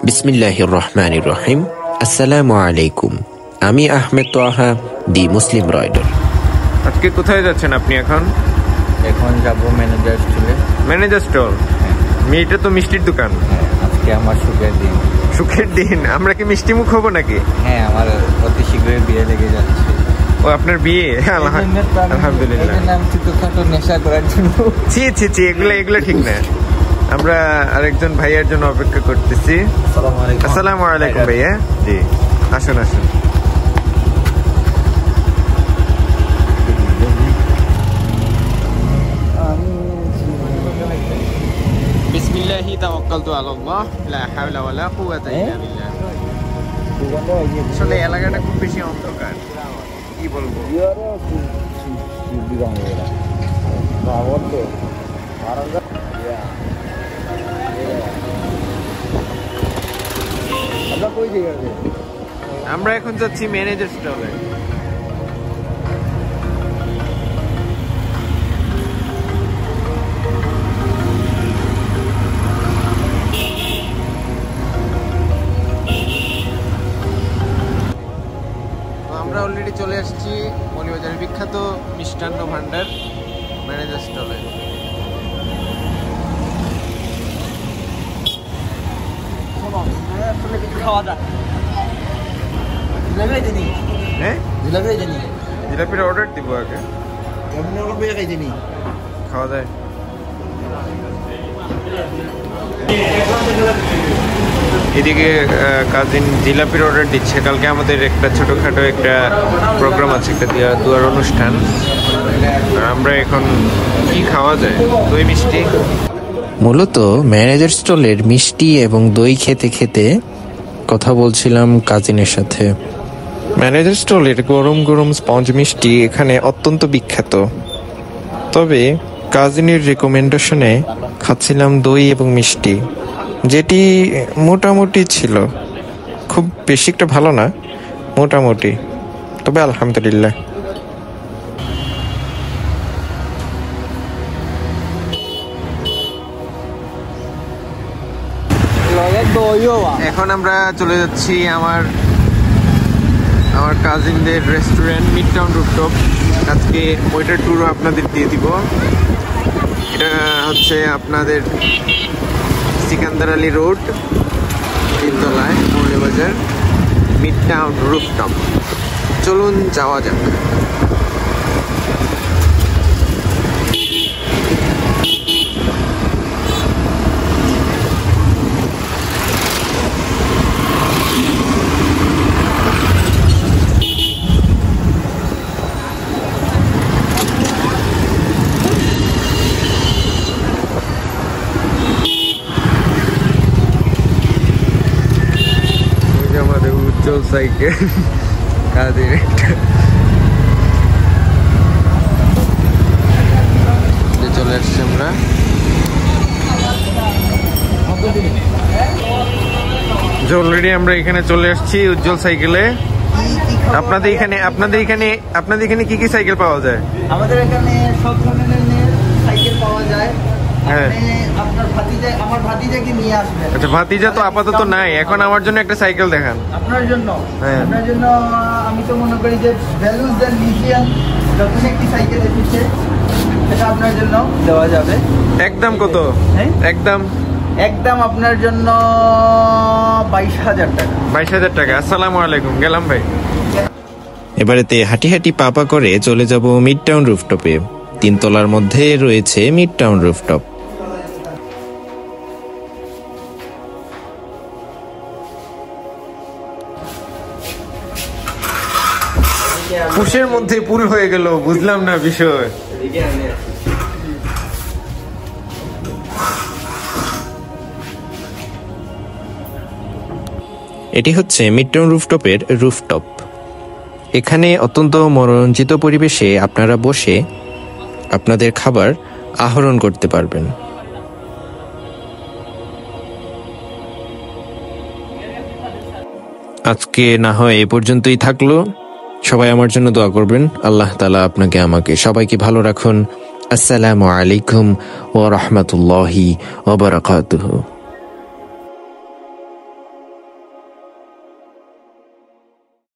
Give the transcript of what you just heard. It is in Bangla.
বিসমিল্লাহির রহমানির রহিম। আসসালামু আলাইকুম। আমি Ahmed Toha, the Muslim rider. আজকে কোথায় যাচ্ছেন আপনি? এখন যাব ম্যানেজার স্টলে। Manager stall? এটা তো মিষ্টির দোকান। আজকে আমার সুখের দিন। সুখের দিন? আমরা কি মিষ্টি মুখ হবো নাকি? হ্যাঁ, আমার অতি শীঘ্রই বিয়ে লেগে যাচ্ছে। ও, আপনার বিয়ে? আলহামদুলিল্লাহ। আমি ছোটখাটো নেশা করার জন্য ছি, এগুলো ঠিক না। আমরা আরেকজন ভাইয়ার জন্য অপেক্ষা করতেছি। আসসালামু আলাইকুম ভাইয়া। জি, আসুন। বিসমিল্লাহি তাওয়াক্কালতু আলাল্লাহ, লা হাওলা ওয়ালা কুওয়াতা ইল্লা বিল্লাহ। আসলে এলাকাটা খুব বেশি অন্ধকার, কি বলবো। আমরা এখন যাচ্ছি ম্যানেজার স্টলে। আমরা অলরেডি চলে আসছি মৌলভীবাজারের বিখ্যাত মিষ্টান্ন ভান্ডার ম্যানেজার স্টলে। জিলাপির অর্ডার দিব আগে, খাওয়া যায়। এদিকে কাজিন জিলাপির অর্ডার দিচ্ছে। কালকে আমাদের একটা ছোটখাটো একটা প্রোগ্রাম আছে, একটা দুয়ার অনুষ্ঠান। আমরা এখন কি খাওয়া যায়? দই মিষ্টি। মূলত ম্যানেজার স্টলের মিষ্টি এবং দই খেতে খেতে কথা বলছিলাম কাজিনের সাথে। ম্যানেজার স্টলের গরম গরম স্পঞ্জ মিষ্টি এখানে অত্যন্ত বিখ্যাত। তবে কাজিনের রেকমেন্ডেশনে খাচ্ছিলাম দই এবং মিষ্টি, যেটি মোটামুটি ছিল। খুব বেশি একটা ভালো না, মোটামুটি, তবে আলহামদুলিল্লাহ। এখন আমরা চলে যাচ্ছি আমার কাজিনদের রেস্টুরেন্ট মিড টাউন রুফটপ। আজকে ওইটার ট্যুরও আপনাদের দিয়ে দিব। এটা হচ্ছে আপনাদের সিকান্দার আলী রোড, 3 তলায়, মৌলভীবাজার, মিড টাউন রুফটপ। চলুন যাওয়া যাক। উজ্জ্বল সাইকেল কাদের একটা চলে আসছি আমরা। অলরেডি আমরা এখানে চলে আসছি উজ্জ্বল সাইকেলে। আপনাদের এখানে কি কি সাইকেল পাওয়া যায়? আমাদের এখানে সব ধরনের সাইকেল পাওয়া যায়। হ্যাঁ, আপনার আমার ভাতিজাকে নিয়ে আসবেন। আচ্ছা, ভাতিজা তো আপাতত নাই, এখন আমার জন্য একটা সাইকেল দেখান। আপনার জন্য? হ্যাঁ, আপনার জন্য আমি তো মনে করি যে ভ্যালুজ দ্য লিথিয়াম যখন একটি সাইকেল এসেছে, সেটা আপনার জন্য দেওয়া যাবে। একদম কত? একদম আপনার জন্য 22,000 টাকা। 22,000 টাকা। আসসালামু আলাইকুম, গেলাম ভাই। এবারেতে হাঁটি হাঁটি পা করে চলে যাব মিড টাউন রুফটপে। 3 তলার মধ্যে রয়েছে মিড টাউন রুফটপ। পুষের মধ্যে পুল হয়ে গেল, বুঝলাম না বিষয়। এটি হচ্ছে মিড টাউন রুফটপের রুফটপ। এখানে অত্যন্ত মনোরঞ্জিত পরিবেশে আপনারা বসে আপনাদের খাবার আহরণ করতে পারবেন। আজকে না হয় এ পর্যন্তই থাকলো। সবাই আমার জন্য দোয়া করবেন। আল্লাহ তাআলা আপনাকে আমাকে সবাইকে ভালো রাখুন। আসসালামু আলাইকুম ওয়া রাহমাতুল্লাহি ওয়া বারাকাতুহু।